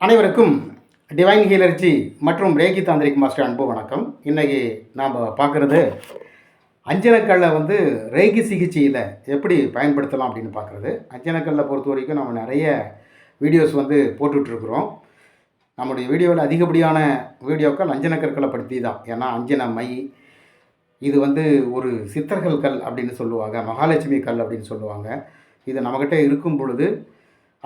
அனைவருக்கும் டிவைன் ஹீலர்ஜி மற்றும் Reiki tantric master அன்பு வணக்கம். இன்றைக்கி நாம் பார்க்குறது அஞ்சனக்கல்லை ரேகி சிகிச்சையில் எப்படி பயன்படுத்தலாம் அப்படின்னு பார்க்குறது. அஞ்சனக்கல்லை பொறுத்த வரைக்கும் நம்ம நிறைய வீடியோஸ் போட்டுட்ருக்குறோம். நம்முடைய வீடியோவில் அதிகப்படியான வீடியோக்கள் அஞ்சனக்கற்களை படுத்தி தான். ஏன்னா அஞ்சன மை இது ஒரு சித்தர்கள் கல் அப்படின்னு சொல்லுவாங்க, மகாலட்சுமி கல் அப்படின்னு சொல்லுவாங்க. இது நம்மக்கிட்ட இருக்கும் பொழுது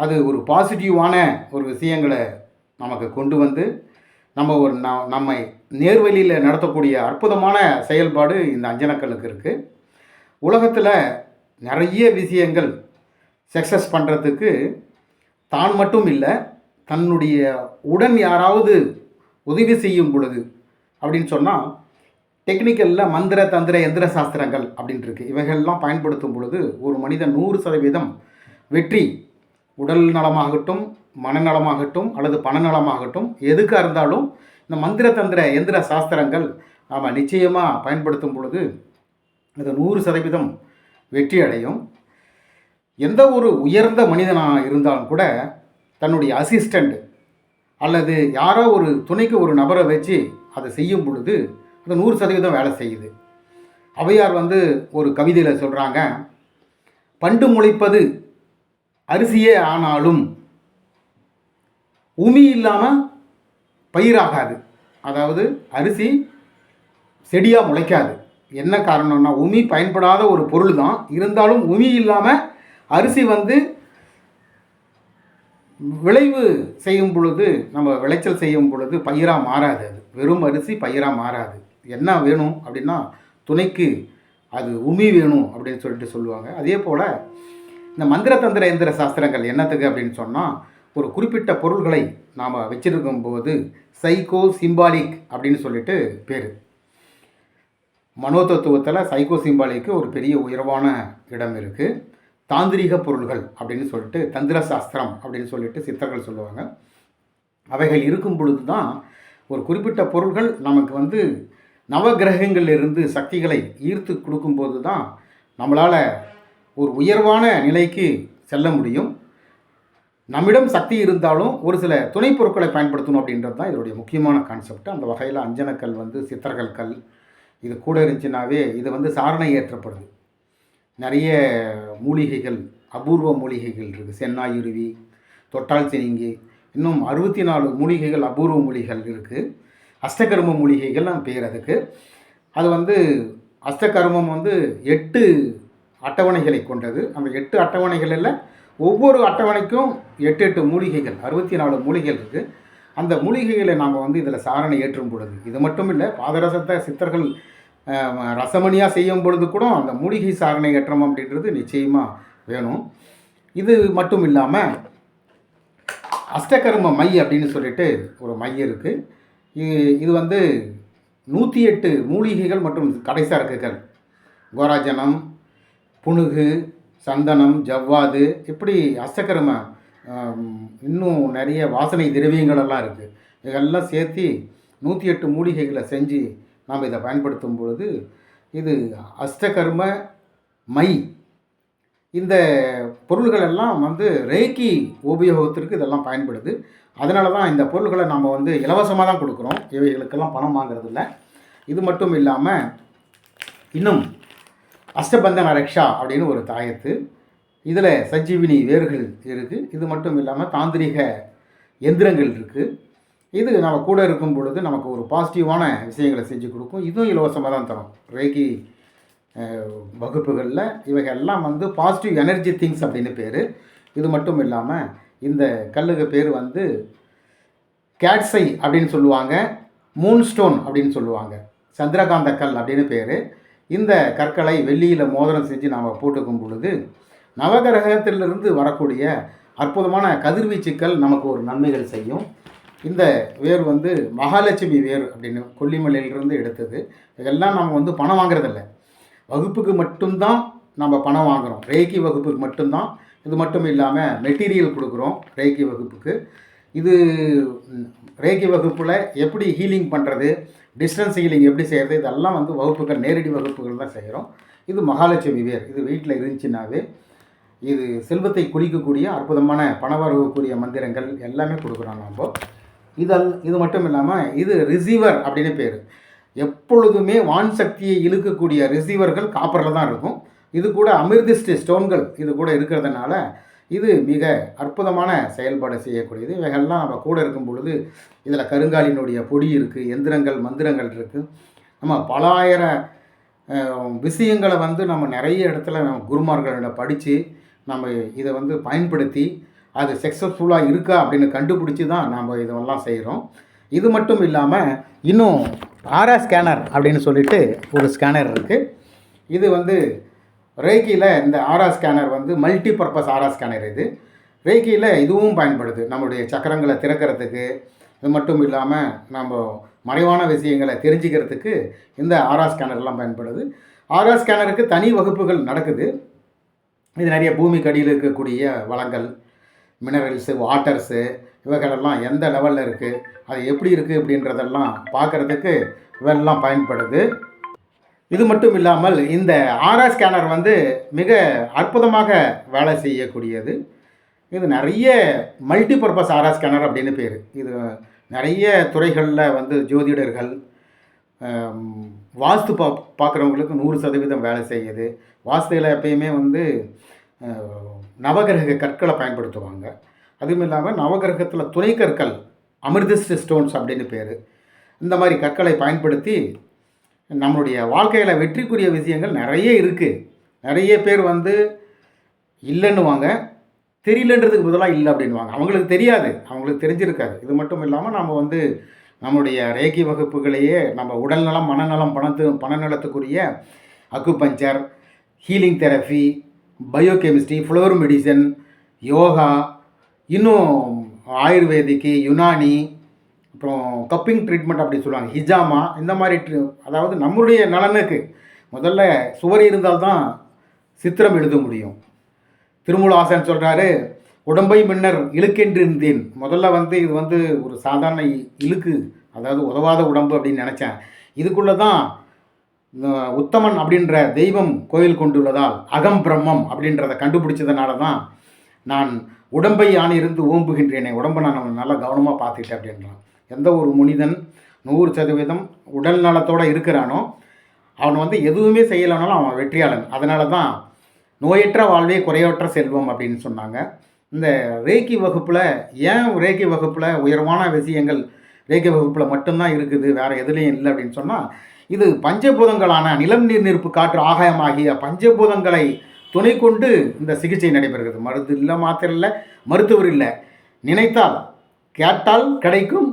அது ஒரு பாசிட்டிவான ஒரு விஷயங்களை நமக்கு கொண்டு நம்ம நம்மை நேர்வழியில் நடத்தக்கூடிய அற்புதமான செயல்பாடு இந்த அஞ்சனக்கல்லுக்கு இருக்குது. உலகத்தில் நிறைய விஷயங்கள் சக்ஸஸ் பண்ணுறதுக்கு தான் மட்டும் இல்லை, தன்னுடைய உடன் யாராவது உதவி செய்யும் பொழுது அப்படின்னு சொன்னால் டெக்னிக்கலில் மந்திர தந்திர எந்திர சாஸ்திரங்கள் அப்படின்ட்டுருக்கு. இவைகள்லாம் பயன்படுத்தும் பொழுது ஒரு மனிதன் 100% வெற்றி, உடல் நலமாகட்டும், மனநலமாகட்டும் அல்லது பணநலமாகட்டும், எதுக்காக இருந்தாலும் இந்த மந்திர தந்திர எந்திர சாஸ்திரங்கள் நாம் நிச்சயமாக பயன்படுத்தும் பொழுது அது 100% வெற்றி அடையும். எந்த ஒரு உயர்ந்த மனிதனாக இருந்தாலும் கூட தன்னுடைய அசிஸ்டண்ட் அல்லது யாரோ ஒரு துணைக்கு ஒரு நபரை வச்சு அதை செய்யும் பொழுது அது 100% வேலை செய்யுது. ஔவையார் ஒரு கவிதையில் சொல்கிறாங்க, பண்டு முளைப்பது அரிசியே ஆனாலும் உமி இல்லாமல் பயிராகாது. அதாவது அரிசி செடியாக முளைக்காது. என்ன காரணம்னா உமி பயன்படாத ஒரு பொருள் தான், இருந்தாலும் உமி இல்லாமல் அரிசி விளைவு செய்யும் பொழுது, நம்ம விளைச்சல் செய்யும் பொழுது பயிராக மாறாது. அது வெறும் அரிசி பயிராக மாறாது. என்ன வேணும் அப்படின்னா துணைக்கு அது உமி வேணும் அப்படின்னு சொல்லுவாங்க. அதே போல் இந்த மந்திர தந்திர எந்திர சாஸ்திரங்கள் என்னத்துக்கு அப்படின்னு சொன்னால், ஒரு குறிப்பிட்ட பொருள்களை நாம் வச்சிருக்கும் போது சைக்கோ சிம்பாலிக் அப்படின்னு பேர். மனோதத்துவத்தில் சைக்கோ சிம்பாலிக்கு ஒரு பெரிய உயர்வான இடம் இருக்குது. தாந்திரிக பொருள்கள் அப்படின்னு தந்திர சாஸ்திரம் அப்படின்னு சித்தர்கள் சொல்லுவாங்க. அவைகள் இருக்கும் பொழுது தான் ஒரு குறிப்பிட்ட பொருள்கள் நமக்கு நவகிரகங்களிலிருந்து சக்திகளை ஈர்த்து கொடுக்கும்போது தான் நம்மளால் ஒரு உயர்வான நிலைக்கு செல்ல முடியும். நம்மிடம் சக்தி இருந்தாலும் ஒரு சில துணை பொருட்களை பயன்படுத்தணும் அப்படின்றது தான் இதனுடைய முக்கியமான கான்செப்ட். அந்த வகையில் அஞ்சனக்கல் சித்தர்கள் கல் இது கூட இருந்துச்சுனாவே இது சாரணை ஏற்றப்படுது. நிறைய மூலிகைகள், அபூர்வ மூலிகைகள் இருக்குது. சென்னாயுருவி, தொட்டால் சினிங்கி, இன்னும் 64 மூலிகைகள், அபூர்வ மூலிகைகள் இருக்குது. அஷ்டகர்ம மூலிகைகள்லாம் பேர் அதுக்கு. அது அஷ்டகர்மம் 8 அட்டவணைகளை கொண்டது. அந்த 8 அட்டவணைகளில் ஒவ்வொரு அட்டவணைக்கும் 8 மூலிகைகள், 64 மூலிகைகள் இருக்குது. அந்த மூலிகைகளை நாம் இதில் சாரணை ஏற்றும் பொழுது, இது மட்டும் இல்லை, பாதரசத்தை சித்தர்கள் ரசமணியாக செய்யும் பொழுது கூட அந்த மூலிகை சாரணை ஏற்றம் அப்படின்றது நிச்சயமாக வேணும். இது மட்டும் இல்லாமல் அஷ்டகர்ம மை அப்படின்னு ஒரு மை இருக்குது. இது 108 மூலிகைகள் மற்றும் கடைசார்க்குகள், கோராஜனம், புனுகு, சந்தனம், ஜவ்வாது, இப்படி அஷ்டகர்ம இன்னும் நிறைய வாசனை திரவியங்களெல்லாம் இருக்குது. இதெல்லாம் சேர்த்து 108 மூலிகைகளை செஞ்சு நாம் இதை பயன்படுத்தும் பொழுது இது அஷ்டகர்ம மை. இந்த பொருள்களெல்லாம் ரேக்கி உபயோகத்திற்கு இதெல்லாம் பயன்படுது. அதனால தான் இந்த பொருள்களை நம்ம இலவசமாக தான் கொடுக்குறோம். இவைகளுக்கெல்லாம் பணம் வாங்குறதில்ல. இது மட்டும் இல்லாமல் இன்னும் அஷ்டபந்தன ரக்ஷா அப்படின்னு ஒரு தாயத்து, இதில் சஞ்சீவினி வேர்கள் இருக்குது. இது மட்டும் இல்லாமல் தாந்திரிக எந்திரங்கள் இருக்குது. இது நம்ம கூட இருக்கும் பொழுது நமக்கு ஒரு பாசிட்டிவான விஷயங்களை செஞ்சு கொடுக்கும். இதுவும் இலவசமாக தான் தரும். ரேகி வகுப்புகளில் இவைகள்லாம் பாசிட்டிவ் எனர்ஜி திங்ஸ் அப்படின்னு பேர். இது மட்டும் இல்லாமல் இந்த கல்லுக்கு பேர் கேட்ஸை அப்படின்னு சொல்லுவாங்க, மூன்ஸ்டோன் அப்படின்னு சொல்லுவாங்க, சந்திரகாந்த கல் அப்படின்னு பேர். இந்த கற்களை வெள்ளியில் மோதிரம் செஞ்சு நாம் போட்டுக்கும் பொழுது நவகிரகத்திலிருந்து வரக்கூடிய அற்புதமான கதிர்வீச்சுக்கள் நமக்கு ஒரு நன்மைகள் செய்யும். இந்த வேர் மகாலட்சுமி வேர் அப்படின்னு கொல்லிமலையிலிருந்து எடுத்தது. இதெல்லாம் நம்ம பணம் வாங்குறதில்ல, வகுப்புக்கு மட்டும்தான் நம்ம பணம் வாங்குகிறோம். ரேக்கி வகுப்புக்கு மட்டும்தான். இது மட்டும் இல்லாமல் மெட்டீரியல் கொடுக்குறோம் ரேக்கி வகுப்புக்கு. இது ரேக்கி வகுப்பில் எப்படி ஹீலிங் பண்ணுறது, டிஸ்டன்ஸ் ஹீலிங் எப்படி செய்கிறது, இதெல்லாம் வகுப்புகள், நேரடி வகுப்புகள் தான் செய்கிறோம். இது மகாலட்சுமி வேர். இது வீட்டில் இருந்துச்சுன்னாவே இது செல்வத்தை குளிக்கக்கூடிய அற்புதமான பணவரவுக்குரிய மந்திரங்கள் எல்லாமே கொடுக்குறோம் நம்ம. இது மட்டும் இல்லாமல் இது ரிசீவர் அப்படின்னு பேர். எப்பொழுதுமே வான் சக்தியை இழுக்கக்கூடிய ரிசீவர்கள் காப்பரில் தான் இருக்கும். இது கூட அமிர்திஸ்ட் ஸ்டோன்கள் இது கூட இருக்கிறதுனால இது மிக அற்புதமான செயல்பாடு செய்யக்கூடியது. இவைகள்லாம் நம்ம கூட இருக்கும் பொழுது இதில் கருங்காலினுடைய பொடி இருக்குது, எந்திரங்கள் மந்திரங்கள் இருக்குது. நம்ம பல ஆயிரம் விஷயங்களை வந்து நம்ம நிறைய இடத்துல நம்ம குருமார்களிடம் படித்து நம்ம இதை வந்து பயன்படுத்தி அது சக்ஸஸ்ஃபுல்லாக இருக்கா அப்படின்னு கண்டுபிடிச்சி தான் நம்ம இதெல்லாம் செய்கிறோம். இது மட்டும் இல்லாமல் இன்னும் ஆரா ஸ்கேனர் அப்படின்னு சொல்லிட்டு ஒரு ஸ்கேனர் இருக்குது. இது வந்து ரேக்கியில் இந்த ஆரா ஸ்கேனர் வந்து மல்டி பர்பஸ் ஆரா ஸ்கேனர். இது ரேக்கியில் இதுவும் பயன்படுது நம்மளுடைய சக்கரங்களை திறக்கிறதுக்கு. இது மட்டும் இல்லாமல் நம்ம மறைவான விஷயங்களை தெரிஞ்சுக்கிறதுக்கு இந்த ஆரா ஸ்கேனர்லாம் பயன்படுது. ஆரா ஸ்கேனருக்கு தனி வகுப்புகள் நடக்குது. இது நிறைய பூமிக்கு அடியில் இருக்கக்கூடிய வளங்கள், மினரல்ஸு, வாட்டர்ஸு இவைகளெல்லாம் எந்த லெவலில் இருக்குது, அது எப்படி இருக்குது அப்படின்றதெல்லாம் பார்க்குறதுக்கு இவெல்லாம் பயன்படுது. இது மட்டும் இல்லாமல் இந்த ஆரா ஸ்கேனர் வந்து மிக அற்புதமாக வேலை செய்யக்கூடியது. இது நிறைய மல்டி பர்பஸ் ஆரா ஸ்கேனர் அப்படின்னு பேர். இது நிறைய துறைகளில் வந்து ஜோதிடர்கள், வாஸ்து பார்க்குறவங்களுக்கு 100% வேலை செய்யுது. வாஸ்துவில் எப்பயுமே வந்து நவகிரக கற்களை பயன்படுத்துவாங்க. அதுவும் இல்லாமல் நவகிரகத்தில் துணை கற்கள் அமிர்திஸ்ட் ஸ்டோன்ஸ் அப்படின்னு பேர். இந்த மாதிரி கற்களை பயன்படுத்தி நம்மளுடைய வாழ்க்கையில் வெற்றிக்குரிய விஷயங்கள் நிறைய இருக்குது. நிறைய பேர் வந்து இல்லைன்னுவாங்க, தெரியலன்றதுக்கு பதிலாக இல்லை அப்படின்வாங்க. அவங்களுக்கு தெரியாது, அவங்களுக்கு தெரிஞ்சிருக்காது. இது மட்டும் இல்லாமல் நம்ம வந்து நம்முடைய ரேக்கி வகுப்புகளையே நம்ம உடல்நலம், மனநலம், பணநலத்துக்குரிய acupuncture, healing therapy, biochemistry, flower medicine, yoga, இன்னும் ஆயுர்வேதிக்கு, யுனானி, அப்புறம் கப்பிங் ட்ரீட்மெண்ட் அப்படி சொல்லுவாங்க, ஹிஜாமா, இந்த மாதிரி அதாவது நம்மளுடைய நலனுக்கு முதல்ல சுவர் இருந்தால்தான் சித்திரம் எழுத முடியும். திருமூலாசன் சொல்கிறாரு, உடம்பை முன்னர் இழுக்கென்றிருந்தேன். முதல்ல வந்து இது வந்து ஒரு சாதாரண இழுக்கு, அதாவது உதவாத உடம்பு அப்படின்னு நினச்சேன். இதுக்குள்ளே தான் உத்தமன் அப்படின்ற தெய்வம் கோயில் கொண்டுள்ளதால் அகம் பிரம்மம் அப்படின்றத கண்டுபிடிச்சதுனால தான் நான் உடம்பை இருந்து ஓம்புகின்றேனே, உடம்பை நான் நல்லா கவனமாக பார்த்துக்கிட்டேன் அப்படின்றான். எந்த ஒரு மனிதன் 100% உடல் நலத்தோடு இருக்கிறானோ அவன் வந்து எதுவுமே செய்யலைனாலும் அவன் வெற்றியாளன். அதனால தான் நோயற்ற வாழ்வே குறையற்ற செல்வம் அப்படின்னு சொன்னாங்க. இந்த ரேக்கி வகுப்பில் ஏன் ரேக்கி வகுப்பில் உயர்வான விஷயங்கள் ரேக்கி வகுப்பில் மட்டும்தான் இருக்குது, வேறு எதுலேயும் இல்லை அப்படின்னு சொன்னால், இது பஞ்சபூதங்களான நிலம், நீர், நெருப்பு, காற்று, ஆகாயம் ஆகிய பஞ்சபூதங்களை துணை கொண்டு இந்த சிகிச்சை நடைபெறுகிறது. மருந்து இல்லை, மாத்திரை இல்லை, மருத்துவர் இல்லை. நினைத்தால் கேட்டால் கிடைக்கும்,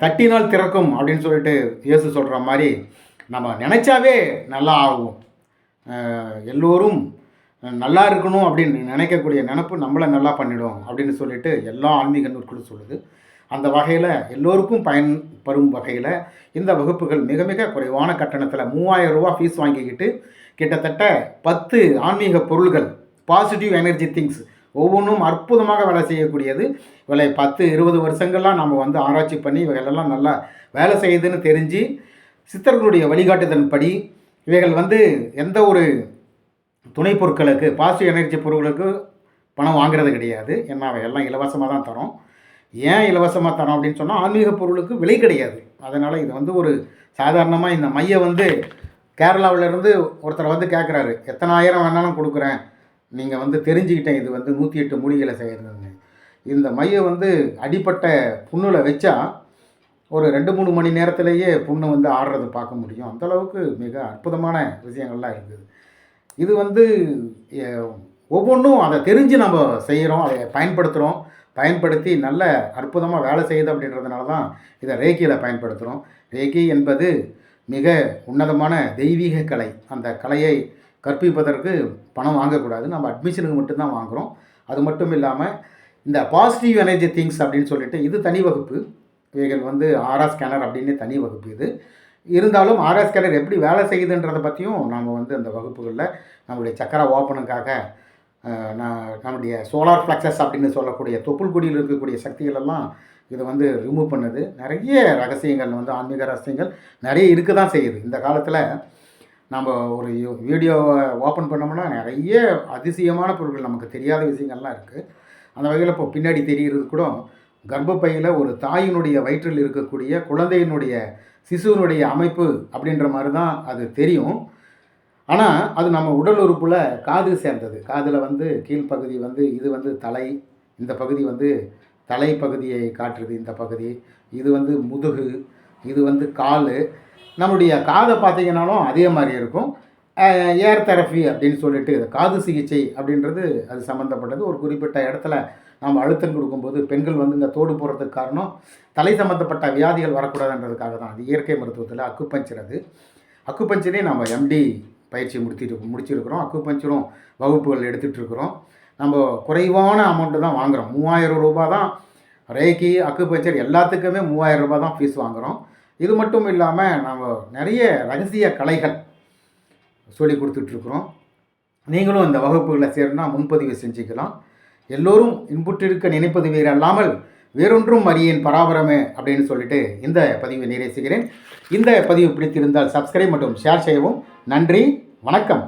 தட்டினால் திறக்கும் அப்படின்னு சொல்லிட்டு இயேசு சொல்கிற மாதிரி நம்ம நினச்சாவே நல்லா ஆகும். எல்லோரும் நல்லா இருக்கணும் அப்படின்னு நினைக்கக்கூடிய நினப்பு நம்மளை நல்லா பண்ணிடும் அப்படின்னு சொல்லிட்டு எல்லா ஆன்மீக நூல்களும் சொல்லுது. அந்த வகையில் எல்லோருக்கும் பயன்பெறும் வகையில் இந்த வகுப்புகள் மிக மிக குறைவான கட்டணத்தில் 3000 ரூபா ஃபீஸ் வாங்கிக்கிட்டு கிட்டத்தட்ட 10 ஆன்மீக பொருள்கள், பாசிட்டிவ் எனர்ஜி திங்ஸ் ஒவ்வொன்றும் அற்புதமாக வேலை செய்யக்கூடியது. இவளை 10-20 வருஷங்கள்லாம் நம்ம வந்து ஆராய்ச்சி பண்ணி இவைகளெல்லாம் நல்லா வேலை செய்யுதுன்னு தெரிஞ்சு சித்தர்களுடைய வழிகாட்டுதன்படி இவைகள் வந்து எந்த ஒரு துணை பொருட்களுக்கு, பாசிட்டிவ் எனர்ஜி பொருட்களுக்கு பணம் வாங்குறது கிடையாது. ஏன்னா அவையெல்லாம் இலவசமாக தான் தரோம். ஏன் இலவசமாக தரோம் அப்படின்னு சொன்னால், ஆன்மீக பொருளுக்கு விலை கிடையாது. அதனால் இது வந்து ஒரு சாதாரணமாக இந்த மையை வந்து கேரளாவிலேருந்து ஒருத்தர் வந்து கேட்குறாரு, எத்தனை ஆயிரம் வேணாலும் கொடுக்குறேன், நீங்கள் வந்து தெரிஞ்சுக்கிட்டேன் இது வந்து 108 மூலிகளை செய்கிறதுன்னு. இந்த மையை வந்து அடிப்பட்ட புண்ணில் வச்சா ஒரு 2-3 மணி நேரத்திலேயே புண்ணு வந்து ஆடுறது பார்க்க முடியும். அந்தளவுக்கு மிக அற்புதமான விஷயங்கள்லாம் இருக்குது. இது வந்து ஒவ்வொன்றும் அதை தெரிஞ்சு நம்ம செய்கிறோம், அதை பயன்படுத்துகிறோம். பயன்படுத்தி நல்ல அற்புதமாக வேலை செய்யுது அப்படின்றதுனால தான் இதை ரேக்கியில் பயன்படுத்துகிறோம். ரேக்கி என்பது மிக உன்னதமான தெய்வீக கலை. அந்த கலையை கற்பிப்பதற்கு பணம் வாங்கக்கூடாது, நம்ம அட்மிஷனுக்கு மட்டும்தான் வாங்குகிறோம். அது மட்டும் இல்லாமல் இந்த பாசிட்டிவ் எனர்ஜி திங்ஸ் அப்படின்னு சொல்லிட்டு இது தனி வகுப்பு. இவைகள் வந்து ஆரா ஸ்கேனர் அப்படின்னு தனி வகுப்பு. இது இருந்தாலும் ஆரா ஸ்கேனர் எப்படி வேலை செய்யுதுன்றதை பற்றியும் நாம் வந்து அந்த வகுப்புகளில் நம்மளுடைய சக்கர ஓப்பனுக்காக நம்முடைய சோலார் ஃப்ளக்ஸஸ் அப்படின்னு சொல்லக்கூடிய தொப்புள் கொடியில் இருக்கக்கூடிய சக்திகளெல்லாம் இதை வந்து ரிமூவ் பண்ணுது. நிறைய ரகசியங்கள் வந்து ஆன்மீக ரகசியங்கள் நிறைய இருக்க தான் செய்யுது. இந்த காலத்தில் நம்ம ஒரு வீடியோவை ஓப்பன் பண்ணோம்னா நிறைய அதிசயமான பொருட்கள், நமக்கு தெரியாத விஷயங்கள்லாம் இருக்குது. அந்த வகையில் இப்போ பின்னாடி தெரிகிறது கூட கர்ப்பப்பையில் ஒரு தாயினுடைய வயிற்றில் இருக்கக்கூடிய குழந்தையினுடைய சிசுவினுடைய அமைப்பு அப்படின்ற மாதிரி தான் அது தெரியும். ஆனால் அது நம்ம உடல் உறுப்பில் காது சேர்ந்தது. காதில் வந்து கீழ்ப்பகுதி வந்து இது வந்து தலை, இந்த பகுதி வந்து தலை பகுதியை காட்டுறது இந்த பகுதி, இது வந்து முதுகு, இது வந்து கால். நம்முடைய காதை பார்த்தீங்கன்னாலும் அதே மாதிரி இருக்கும். ஏர் தெரப்பி அப்படின்னு சொல்லிட்டு காது சிகிச்சை அப்படின்றது அது சம்மந்தப்பட்டது. ஒரு குறிப்பிட்ட இடத்துல நாம் அழுத்தம் கொடுக்கும்போது பெண்கள் வந்து இந்த தோடு போடுறதுக்கு காரணம் தலை சம்மந்தப்பட்ட வியாதிகள் வரக்கூடாதுன்றதுக்காக தான். அது இயற்கை மருத்துவத்தில் அக்குபஞ்சர். அது அக்குபஞ்சரே நம்ம எம்டி பயிற்சி முடிச்சிருக்கிறோம். அக்குபஞ்சரும் வகுப்புகள் எடுத்துகிட்ருக்குறோம். நம்ம குறைவான அமௌண்ட்டு தான் வாங்குகிறோம். 3000 ரூபா தான் ரேக்கி, அக்குபஞ்சர் எல்லாத்துக்குமே 3000 ரூபா தான் ஃபீஸ் வாங்குகிறோம். இது மட்டும் இல்லாமல் நம்ம நிறைய ரகசிய கலைகள் சொல்லி கொடுத்துட்ருக்குறோம். நீங்களும் இந்த வகுப்புகளில் சேரனா முன்பதிவு செஞ்சுக்கலாம். எல்லோரும் இன்புற்றிருக்க நினைப்பது வேறு அல்லாமல் வேறொன்றும் அறியேன் பராபரமே அப்படின்னு சொல்லிட்டு இந்த பதிவை நிறைவு செய்கிறேன். இந்த பதிவு பிடித்திருந்தால் சப்ஸ்கிரைப் மற்றும் ஷேர் செய்யவும். நன்றி, வணக்கம்.